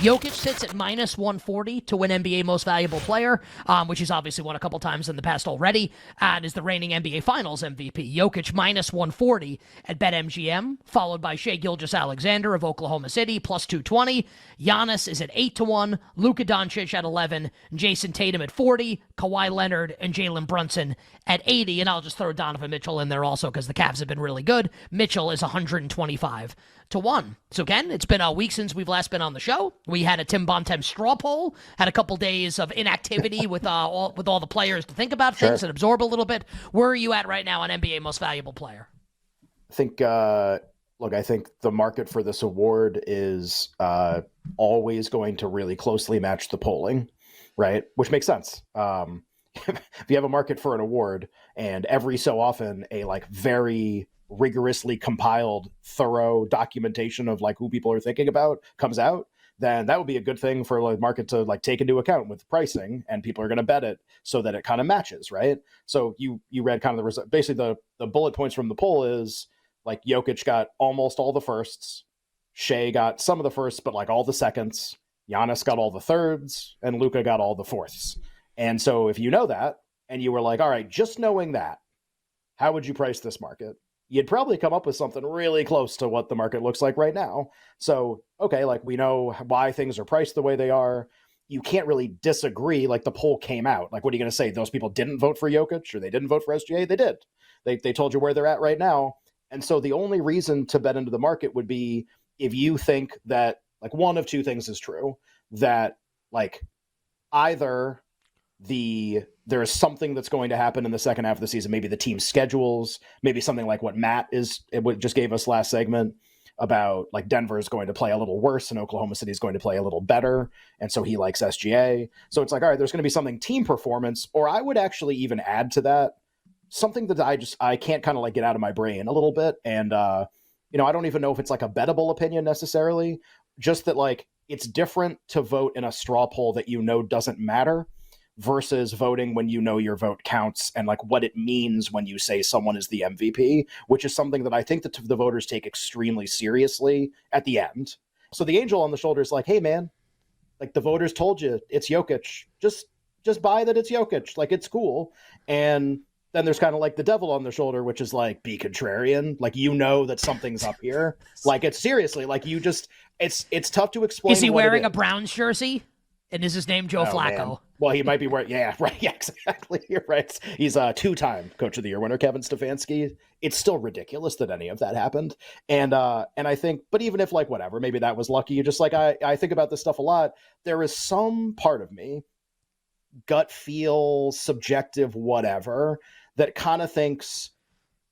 Jokic sits at minus 140 to win NBA Most Valuable Player, which he's obviously won a couple times in the past already, and is the reigning NBA Finals MVP. Jokic minus 140 at BetMGM, followed by Shai Gilgeous-Alexander of Oklahoma City, plus 220. Giannis is at 8-1, Luka Doncic at 11, Jason Tatum at 40, Kawhi Leonard and Jalen Brunson at 80, and I'll just throw Donovan Mitchell in there also because the Cavs have been really good. Mitchell is 125-1. So, Ken, it's been a week since we've last been on the show. We had a Tim Bontemps straw poll, had a couple days of inactivity with all the players to think about things and absorb a little bit. Where are you at right now on NBA Most Valuable Player? I think, I think the market for this award is always going to really closely match the polling, right? Which makes sense. If you have a market for an award and every so often a very rigorously compiled, thorough documentation of who people are thinking about comes out, then that would be a good thing for the market to take into account with pricing, and people are going to bet it so that it kind of matches, right? So you read kind of the result. Basically, the bullet points from the poll is Jokic got almost all the firsts, Shai got some of the firsts, but all the seconds, Giannis got all the thirds, and Luka got all the fourths. And so if you know that, and you were all right, just knowing that, how would you price this market? You'd probably come up with something really close to what the market looks like right now. So, okay, we know why things are priced the way they are. You can't really disagree. The poll came out. What are you going to say? Those people didn't vote for Jokic or they didn't vote for SGA? They did. They told you where they're at right now. And so the only reason to bet into the market would be if you think that one of two things is true, that either there is something that's going to happen in the second half of the season, maybe the team schedules, maybe something like what Matt just gave us last segment about Denver is going to play a little worse and Oklahoma City is going to play a little better. And so he likes SGA. So it's all right, there's going to be something team performance, or I would actually even add to that something that I can't kind of get out of my brain a little bit. And, I don't even know if it's a bettable opinion necessarily, just that it's different to vote in a straw poll that doesn't matter versus voting when your vote counts and what it means when you say someone is the MVP, which is something that I think that the voters take extremely seriously at the end. So the angel on the shoulder is hey man, the voters told you it's Jokic. Just buy that it's Jokic. It's cool. And then there's kind of the devil on the shoulder, which is be contrarian. That something's up here. It's seriously it's tough to explain. Is he wearing a Browns jersey? And is his name Joe Flacco? Man. Well, he might be wearing, yeah, right. Yeah, exactly. You're right. He's a two-time Coach of the Year winner, Kevin Stefanski. It's still ridiculous that any of that happened. And I think, but even if whatever, maybe that was lucky. You just I think about this stuff a lot. There is some part of me, gut feel, subjective, whatever, that kind of thinks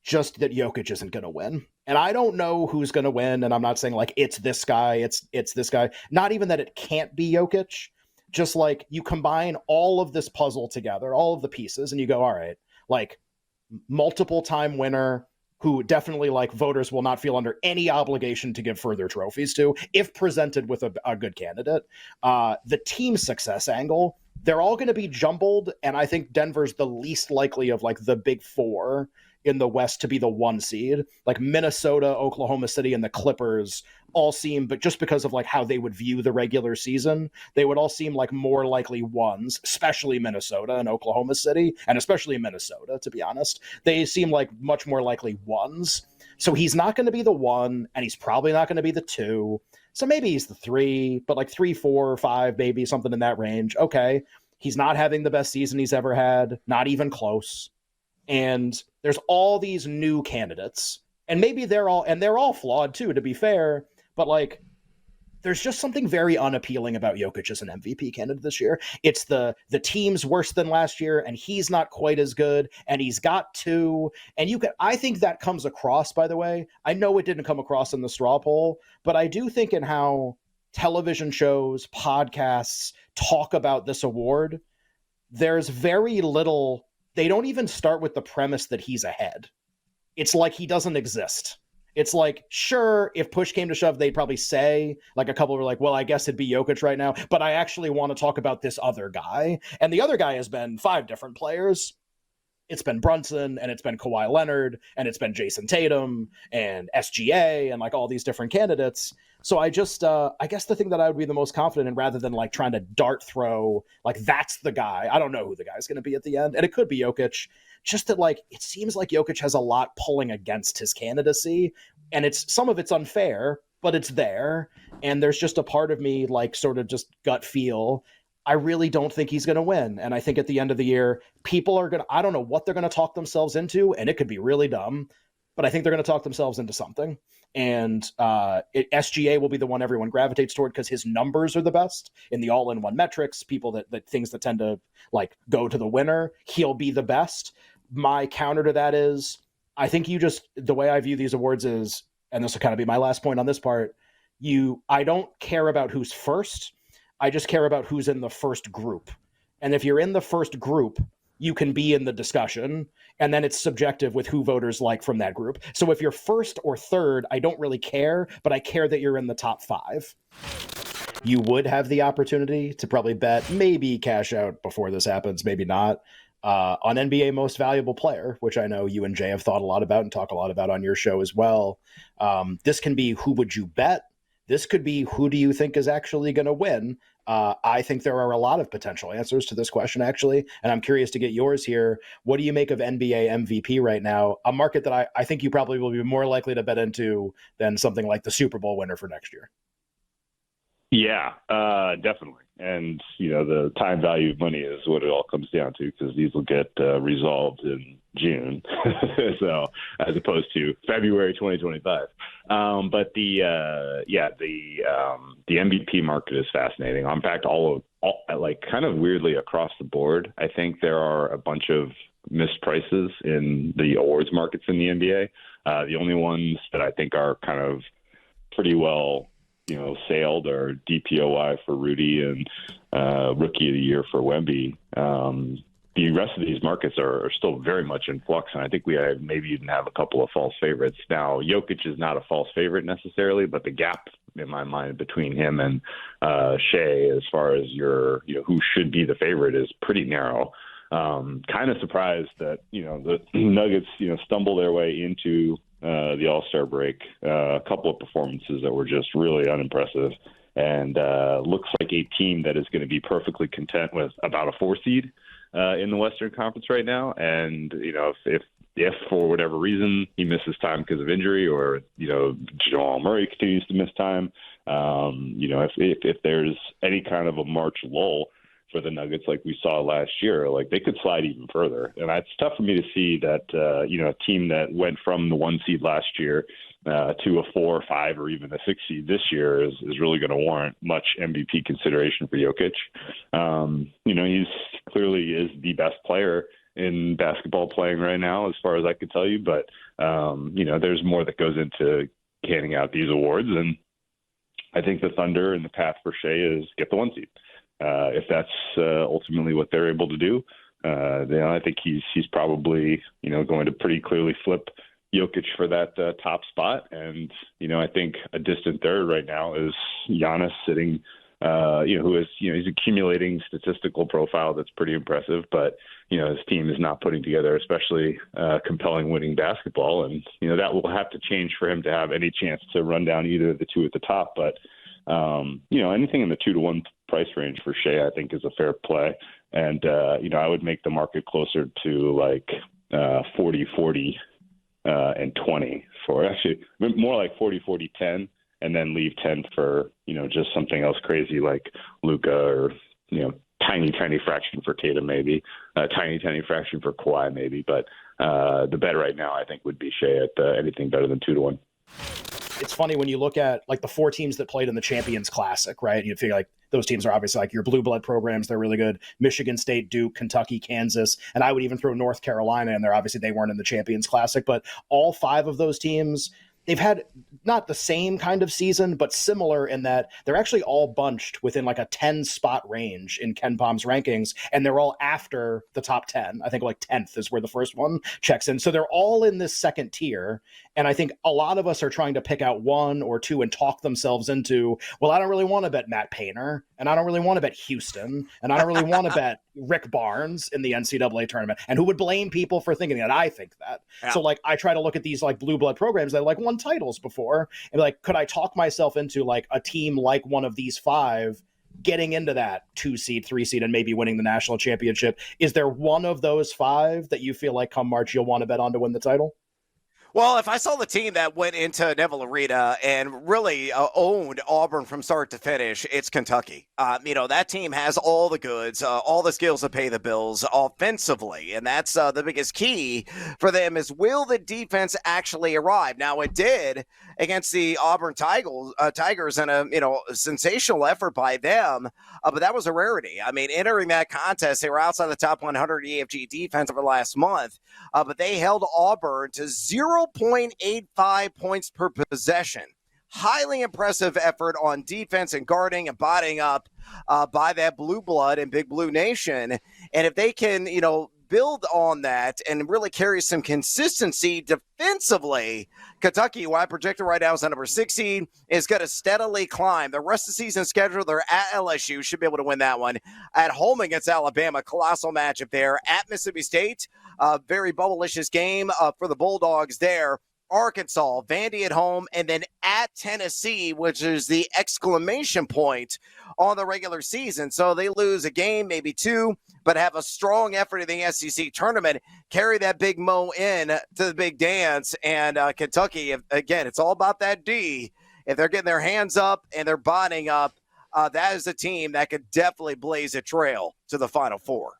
just that Jokic isn't going to win. And I don't know who's going to win. And I'm not saying it's this guy, it's this guy. Not even that it can't be Jokic. Just you combine all of this puzzle together, all of the pieces, and you go, all right, multiple time winner who definitely voters will not feel under any obligation to give further trophies to if presented with a good candidate. The team success angle, they're all going to be jumbled. And I think Denver's the least likely of the big four in the West to be the one seed. Minnesota, Oklahoma City, and the Clippers all seem, but just because of how they would view the regular season, they would all seem more likely ones, especially Minnesota and Oklahoma City, and especially Minnesota, to be honest. They seem much more likely ones. So he's not going to be the one, and he's probably not going to be the two. So maybe he's the three, but 3, 4, 5, maybe something in that range. Okay. He's not having the best season he's ever had, not even close. And there's all these new candidates, and maybe they're all flawed too, to be fair, but there's just something very unappealing about Jokic as an MVP candidate this year. It's the team's worse than last year, and he's not quite as good, and he's got two. And I think that comes across, by the way. I know it didn't come across in the straw poll, but I do think in how television shows, podcasts talk about this award, there's very little. They don't even start with the premise that he's ahead. It's he doesn't exist. It's sure, if push came to shove, they'd probably say, a couple were well, I guess it'd be Jokic right now, but I actually want to talk about this other guy. And the other guy has been 5 different players. it's been Brunson and it's been Kawhi Leonard and it's been Jason Tatum and SGA and like all these different candidates. So I just, I guess the thing that I would be the most confident in, rather than like trying to dart throw, like that's the guy. I don't know who the guy's going to be at the end, and it could be Jokic. Just that, like, it seems like Jokic has a lot pulling against his candidacy, and some of it's unfair, but it's there. And there's just a part of me, like, sort of just gut feel, I really don't think he's going to win. And I think at the end of the year, people are going to, I don't know what they're going to talk themselves into, and it could be really dumb, but I think they're going to talk themselves into something. And SGA will be the one everyone gravitates toward because his numbers are the best in the all-in-one metrics. People that things that tend to like go to the winner, he'll be the best. My counter to that is, I think the way I view these awards is, and this will kind of be my last point on this part, I don't care about who's first. I just care about who's in the first group. And if you're in the first group, you can be in the discussion, and then it's subjective with who voters like from that group. So if you're first or third, I don't really care, but I care that you're in the top 5. You would have the opportunity to probably bet, maybe cash out before this happens, maybe not, on NBA Most Valuable Player, which I know you and Jay have thought a lot about and talk a lot about on your show as well. This can be who would you bet? This could be who do you think is actually going to win? I think there are a lot of potential answers to this question, actually, and I'm curious to get yours here. What do you make of NBA MVP right now? A market that I think you probably will be more likely to bet into than something like the Super Bowl winner for next year. Yeah, definitely. And, the time value of money is what it all comes down to, because these will get resolved in June, so as opposed to February 2025. But the MVP market is fascinating. In fact, all like kind of weirdly across the board, I think there are a bunch of missed prices in the awards markets in the NBA. The only ones that I think are kind of pretty well sailed are DPOY for Rudy and Rookie of the Year for Wemby. The rest of these markets are still very much in flux, and I think we maybe even have a couple of false favorites. Now, Jokic is not a false favorite necessarily, but the gap in my mind between him and Shea, as far as who should be the favorite, is pretty narrow. Kind of surprised that the Nuggets stumble their way into the All-Star break. A couple of performances that were just really unimpressive, and looks like a team that is going to be perfectly content with about a 4 seed in the Western Conference right now. And if for whatever reason he misses time because of injury, or Jamal Murray continues to miss time, if there's any kind of a March lull for the Nuggets like we saw last year, like they could slide even further. And it's tough for me to see that, a team that went from the 1 seed last year to a 4 or 5 or even a 6 seed this year is really going to warrant much MVP consideration for Jokic. He's clearly is the best player in basketball playing right now, as far as I can tell you, but there's more that goes into handing out these awards. And I think the Thunder and the path for Shea is get the 1 seed. If that's ultimately what they're able to do, then I think he's probably going to pretty clearly flip Jokic for that top spot. And I think a distant third right now is Giannis sitting, who is he's accumulating statistical profile that's pretty impressive, but his team is not putting together especially compelling winning basketball, and that will have to change for him to have any chance to run down either of the two at the top. But anything in the 2-to-1 price range for Shea, I think, is a fair play. And, I would make the market closer to like 40-40 and 20 for, actually more like 40-40-10, and then leave 10 for, just something else crazy like Luka, or, tiny fraction for Tatum, maybe tiny fraction for Kawhi, maybe. But the bet right now, I think, would be Shea at anything better than 2-to-1. It's funny when you look at like the 4 teams that played in the Champions Classic, right? You'd figure like those teams are obviously like your blue blood programs. They're really good. Michigan State, Duke, Kentucky, Kansas, and I would even throw North Carolina in there. Obviously, they weren't in the Champions Classic, but all 5 of those teams, they've had not the same kind of season, but similar in that they're actually all bunched within like a 10 spot range in KenPom's rankings, and they're all after the top 10. I think like 10th is where the first one checks in. So they're all in this second tier. And I think a lot of us are trying to pick out one or two and talk themselves into, well, I don't really want to bet Matt Painter, and I don't really want to bet Houston, and I don't really want to bet Rick Barnes in the NCAA tournament. And who would blame people for thinking that? I think that. Yeah. So like I try to look at these like blue blood programs that like won titles before and be like, could I talk myself into like a team like one of these five getting into that 2 seed, 3 seed, and maybe winning the national championship? Is there one of those five that you feel like come March you'll want to bet on to win the title? Well, if I saw the team that went into Neville Arena and really owned Auburn from start to finish, it's Kentucky. That team has all the goods, all the skills to pay the bills offensively, and that's the biggest key for them is will the defense actually arrive? Now, it did against the Auburn Tigers in a sensational effort by them, but that was a rarity. I mean, entering that contest, they were outside the top 100 EFG defense over the last month, but they held Auburn to 0.85 points per possession. Highly impressive effort on defense and guarding and botting up by that blue blood and Big Blue Nation. And if they can, build on that and really carry some consistency defensively, Kentucky, who I projected right now as the number 6 seed, is going to steadily climb. The rest of the season schedule, they're at LSU, should be able to win that one. At home against Alabama, colossal matchup there. At Mississippi State, very bubblicious game for the Bulldogs there. Arkansas, Vandy at home, and then at Tennessee, which is the exclamation point on the regular season. So they lose a game, maybe two, but have a strong effort in the SEC tournament, carry that Big Mo in to the big dance. And Kentucky, again, it's all about that D. If they're getting their hands up and they're bonding up, that is a team that could definitely blaze a trail to the Final Four.